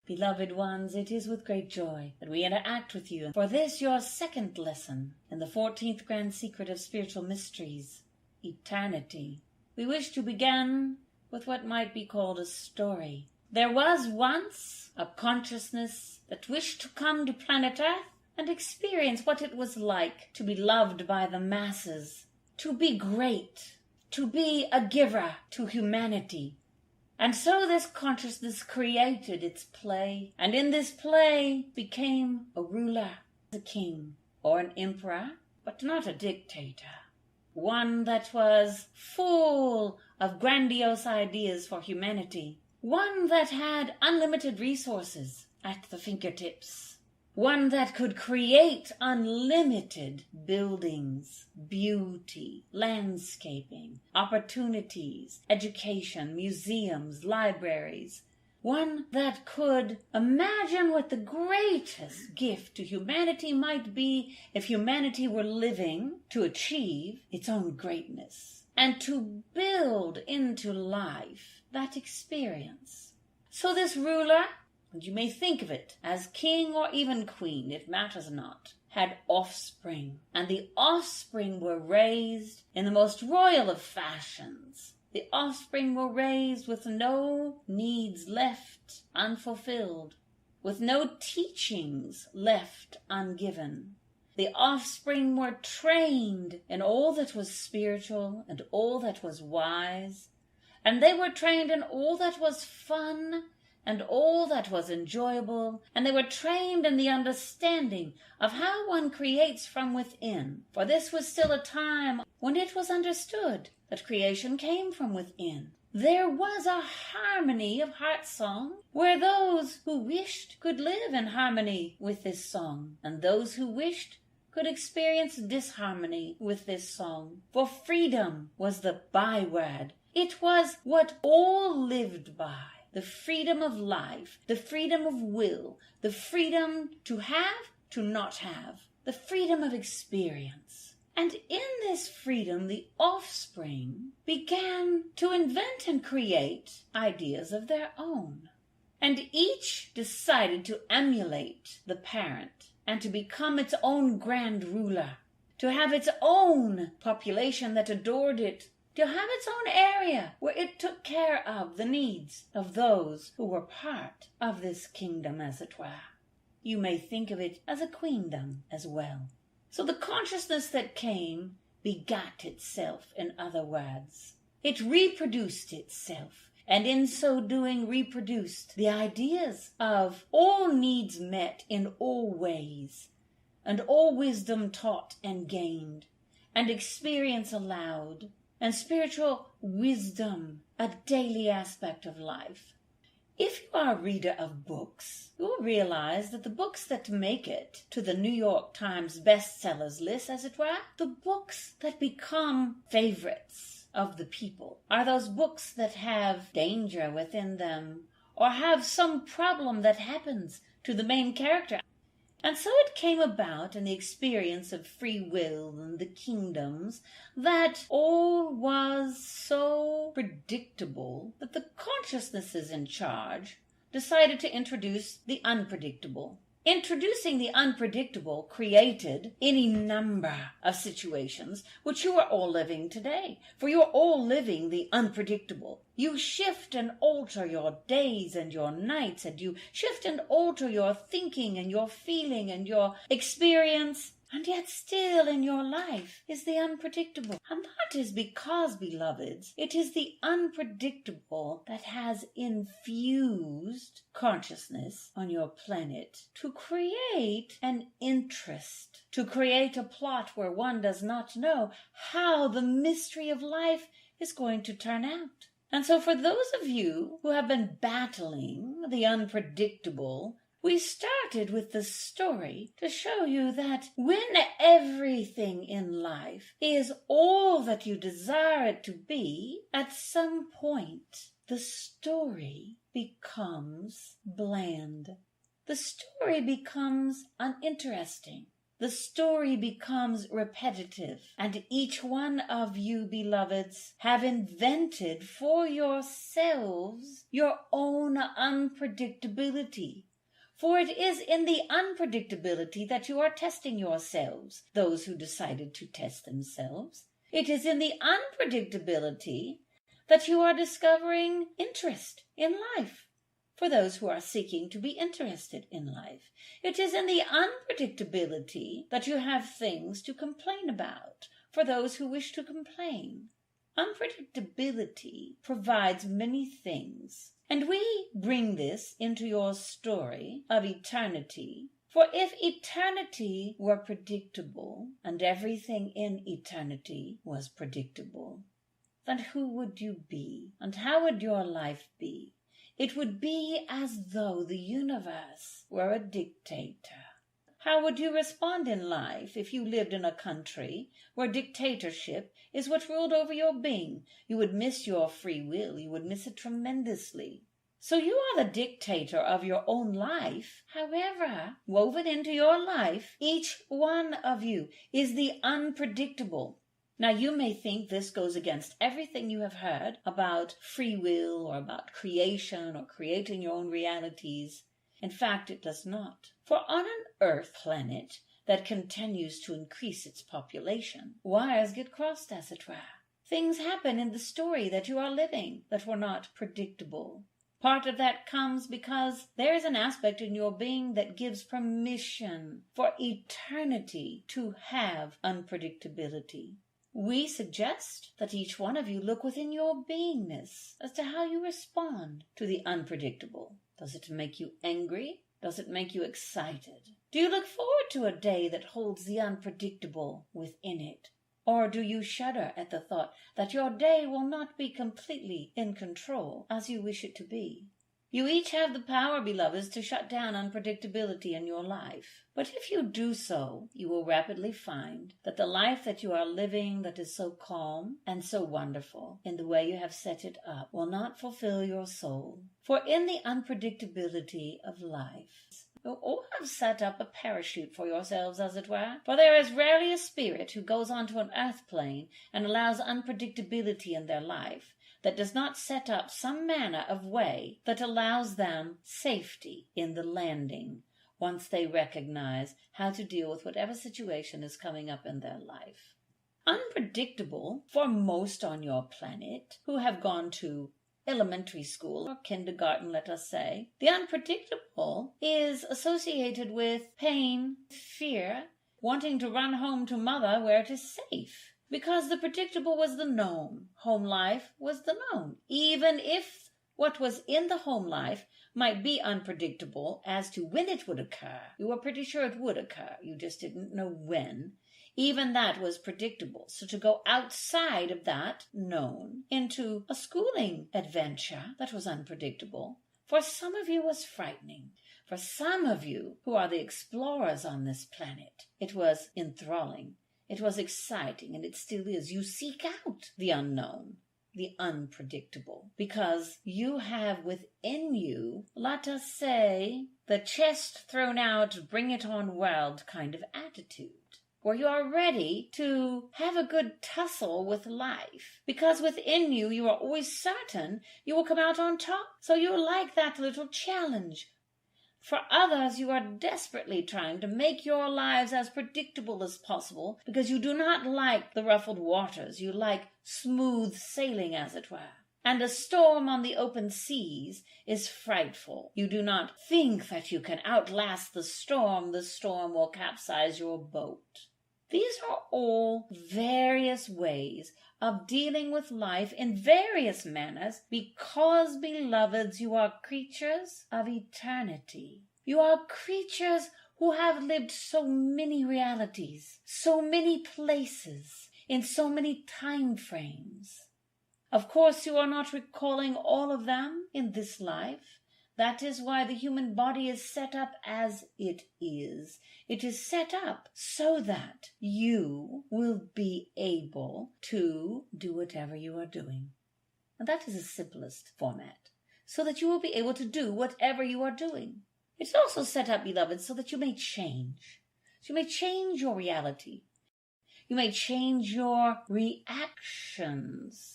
Beloved ones, it is with great joy that we interact with you for this your second lesson in the 14th grand secret of spiritual mysteries, eternity. We wish to begin with what might be called a story. There was once a consciousness that wished to come to planet Earth and experience what it was like to be loved by the masses, to be great, to be a giver to humanity. And so this consciousness created its play, and in this play became a ruler, a king, or an emperor, but not a dictator. One that was full of grandiose ideas for humanity. One that had unlimited resources at the fingertips. One that could create unlimited buildings, beauty, landscaping, opportunities, education, museums, libraries. One that could imagine what the greatest gift to humanity might be if humanity were living to achieve its own greatness and to build into life that experience. So this ruler, and you may think of it as king or even queen, it matters not, had offspring, and the offspring were raised in the most royal of fashions. The offspring were raised with no needs left unfulfilled, with no teachings left ungiven. The offspring were trained in all that was spiritual and all that was wise, and they were trained in all that was fun and all that was enjoyable, and they were trained in the understanding of how one creates from within. For this was still a time when it was understood that creation came from within. There was a harmony of heart song, where those who wished could live in harmony with this song, and those who wished could experience disharmony with this song. For freedom was the byword. It was what all lived by. The freedom of life, the freedom of will, the freedom to have, to not have, the freedom of experience. And in this freedom, the offspring began to invent and create ideas of their own. And each decided to emulate the parent and to become its own grand ruler, to have its own population that adored it, to have its own area where it took care of the needs of those who were part of this kingdom, as it were. You may think of it as a queendom as well. So the consciousness that came begat itself, in other words. It reproduced itself, and in so doing reproduced the ideas of all needs met in all ways, and all wisdom taught and gained, and experience allowed, and spiritual wisdom a daily aspect of life. If you are a reader of books, you will realize that the books that make it to the New York Times bestsellers list, as it were, the books that become favorites of the people, are those books that have danger within them, or have some problem that happens to the main character. And so it came about in the experience of free will and the kingdoms that all was so predictable that the consciousnesses in charge decided to introduce the unpredictable. Introducing the unpredictable created any number of situations which you are all living today, for you are all living the unpredictable. You shift and alter your days and your nights, and you shift and alter your thinking and your feeling and your experience, and yet still in your life is the unpredictable. And that is because, beloveds, it is the unpredictable that has infused consciousness on your planet to create an interest, to create a plot where one does not know how the mystery of life is going to turn out. And so for those of you who have been battling the unpredictable, we started with the story to show you that when everything in life is all that you desire it to be, at some point the story becomes bland. The story becomes uninteresting. the story becomes repetitive, and each one of you, beloveds, have invented for yourselves your own unpredictability. For it is in the unpredictability that you are testing yourselves, those who decided to test themselves. It is in the unpredictability that you are discovering interest in life, for those who are seeking to be interested in life. It is in the unpredictability that you have things to complain about, for those who wish to complain. Unpredictability provides many things, and we bring this into your story of eternity. For if eternity were predictable, and everything in eternity was predictable, then who would you be, and how would your life be? It would be as though the universe were a dictator. How would you respond in life if you lived in a country where dictatorship is what ruled over your being? You would miss your free will. You would miss it tremendously. So you are the dictator of your own life. However, woven into your life, each one of you is the unpredictable. Now, you may think this goes against everything you have heard about free will or about creation or creating your own realities. In fact, it does not. For on an Earth planet that continues to increase its population, wires get crossed, as it were. Things happen in the story that you are living that were not predictable. Part of that comes because there is an aspect in your being that gives permission for eternity to have unpredictability. We suggest that each one of you look within your beingness as to how you respond to the unpredictable. Does it make you angry? Does it make you excited? Do you look forward to a day that holds the unpredictable within it? Or do you shudder at the thought that your day will not be completely in control as you wish it to be? You each have the power, beloveds, to shut down unpredictability in your life. But if you do so, you will rapidly find that the life that you are living that is so calm and so wonderful in the way you have set it up will not fulfill your soul. For in the unpredictability of life, you all have set up a parachute for yourselves, as it were. For there is rarely a spirit who goes onto an earth plane and allows unpredictability in their life that does not set up some manner of way that allows them safety in the landing once they recognize how to deal with whatever situation is coming up in their life. Unpredictable for most on your planet who have gone to elementary school or kindergarten, let us say. The unpredictable is associated with pain, fear, wanting to run home to mother where it is safe. Because the predictable was the known. Home life was the known. Even if what was in the home life might be unpredictable as to when it would occur, you were pretty sure it would occur. You just didn't know when. Even that was predictable. So to go outside of that known into a schooling adventure that was unpredictable, for some of you was frightening. For some of you who are the explorers on this planet, it was enthralling. It was exciting, and it still is. You seek out the unknown, the unpredictable, because you have within you, let us say, the chest thrown out, bring it on world kind of attitude, where you are ready to have a good tussle with life, because within you, you are always certain you will come out on top. So you like that little challenge. For others, you are desperately trying to make your lives as predictable as possible because you do not like the ruffled waters. You like smooth sailing, as it were. And a storm on the open seas is frightful. You do not think that you can outlast the storm. The storm will capsize your boat. These are all various ways of dealing with life in various manners because, beloveds, you are creatures of eternity. You are creatures who have lived so many realities, so many places, in so many time frames. Of course, you are not recalling all of them in this life. That is why the human body is set up as it is. It is set up so that you will be able to do whatever you are doing. And that is the simplest format, so that you will be able to do whatever you are doing. It's also set up, beloved, so that you may change, You may change your reality. You may change your reactions.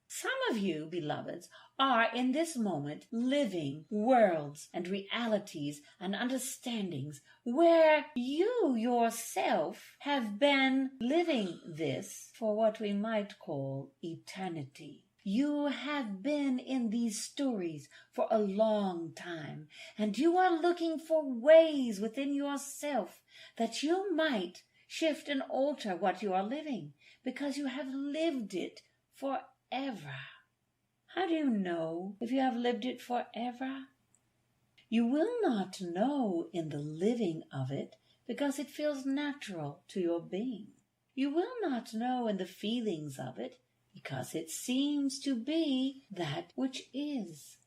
Some of you, beloveds, are in this moment living worlds and realities and understandings where you yourself have been living this for what we might call eternity. You have been in these stories for a long time, and you are looking for ways within yourself that you might shift and alter what you are living, because you have lived it forever. How do you know if you have lived it forever? You will not know in the living of it because it feels natural to your being. You will not know in the feelings of it because it seems to be that which is.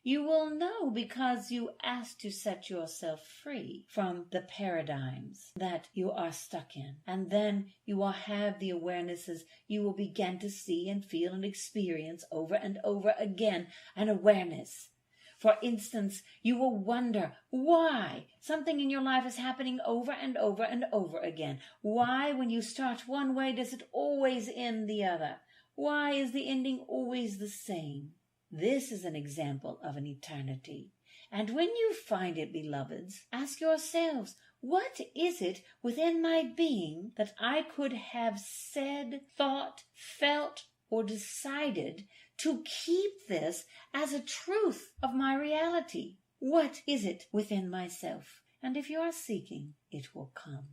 You will know because you ask to set yourself free from the paradigms that you are stuck in. And then you will have the awarenesses you will begin to see and feel and experience over and over again, an awareness. For instance, you will wonder why something in your life is happening over and over and over again. Why, when you start one way, does it always end the other? Why is the ending always the same? This is an example of an eternity. And when you find it, beloveds, ask yourselves, what is it within my being that I could have said, thought, felt, or decided to keep this as a truth of my reality? What is it within myself? And if you are seeking, it will come.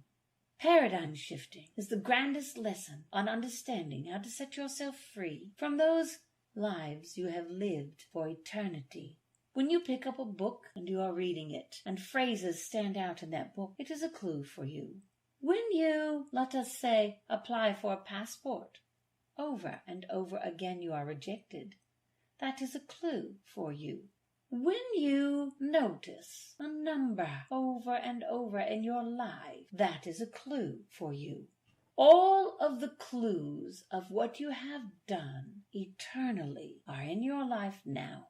Paradigm shifting is the grandest lesson on understanding how to set yourself free from those lives you have lived for eternity. When you pick up a book and you are reading it, and phrases stand out in that book, it is a clue for you. When you, let us say, apply for a passport, over and over again you are rejected. That is a clue for you. When you notice a number over and over in your life, that is a clue for you. All of the clues of what you have done eternally are in your life now.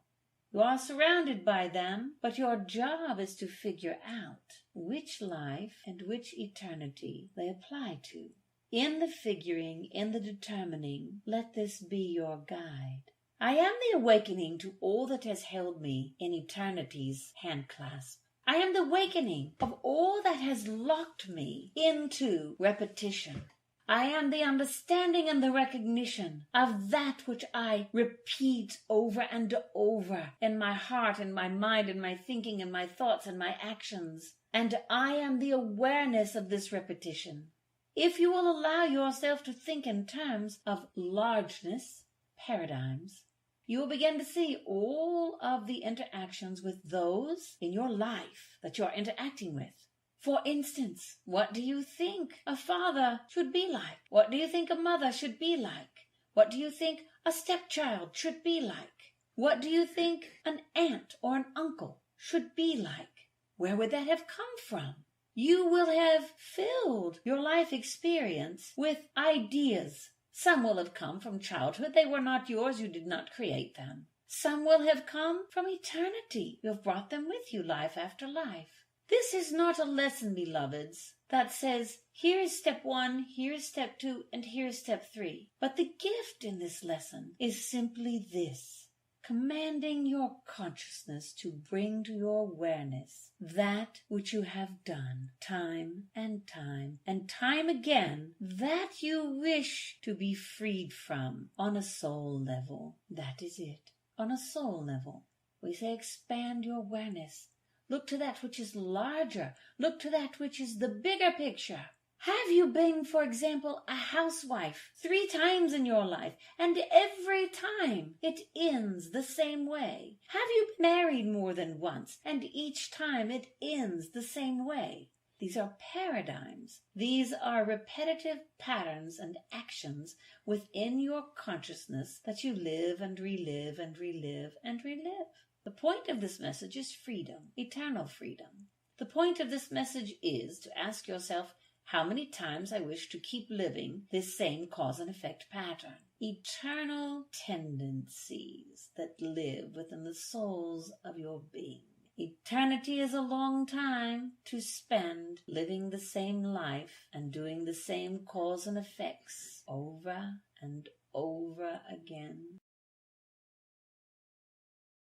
You are surrounded by them, but your job is to figure out which life and which eternity they apply to. In the figuring, in the determining, let this be your guide. I am the awakening to all that has held me in eternity's handclasp. I am the awakening of all that has locked me into repetition. I am the understanding and the recognition of that which I repeat over and over in my heart, in my mind, in my thinking, in my thoughts, and my actions. And I am the awareness of this repetition. If you will allow yourself to think in terms of largeness, paradigms, you will begin to see all of the interactions with those in your life that you are interacting with. For instance, what do you think a father should be like? What do you think a mother should be like? What do you think a stepchild should be like? What do you think an aunt or an uncle should be like? Where would that have come from? You will have filled your life experience with ideas. Some will have come from childhood. They were not yours. You did not create them. Some will have come from eternity. You have brought them with you life after life. This is not a lesson, beloveds, that says, here is step 1, here is step 2, and here is step 3. But the gift in this lesson is simply this: commanding your consciousness to bring to your awareness that which you have done time and time again, that you wish to be freed from on a soul level. That is it. On a soul level. We say expand your awareness. Look to that which is larger. Look to that which is the bigger picture. Have you been, for example, a housewife 3 times in your life, and every time it ends the same way? Have you been married more than once, and each time it ends the same way? These are paradigms. These are repetitive patterns and actions within your consciousness that you live and relive and relive and relive. The point of this message is freedom, eternal freedom. The point of this message is to ask yourself, how many times I wish to keep living this same cause and effect pattern. Eternal tendencies that live within the souls of your being. Eternity is a long time to spend living the same life and doing the same cause and effects over and over again.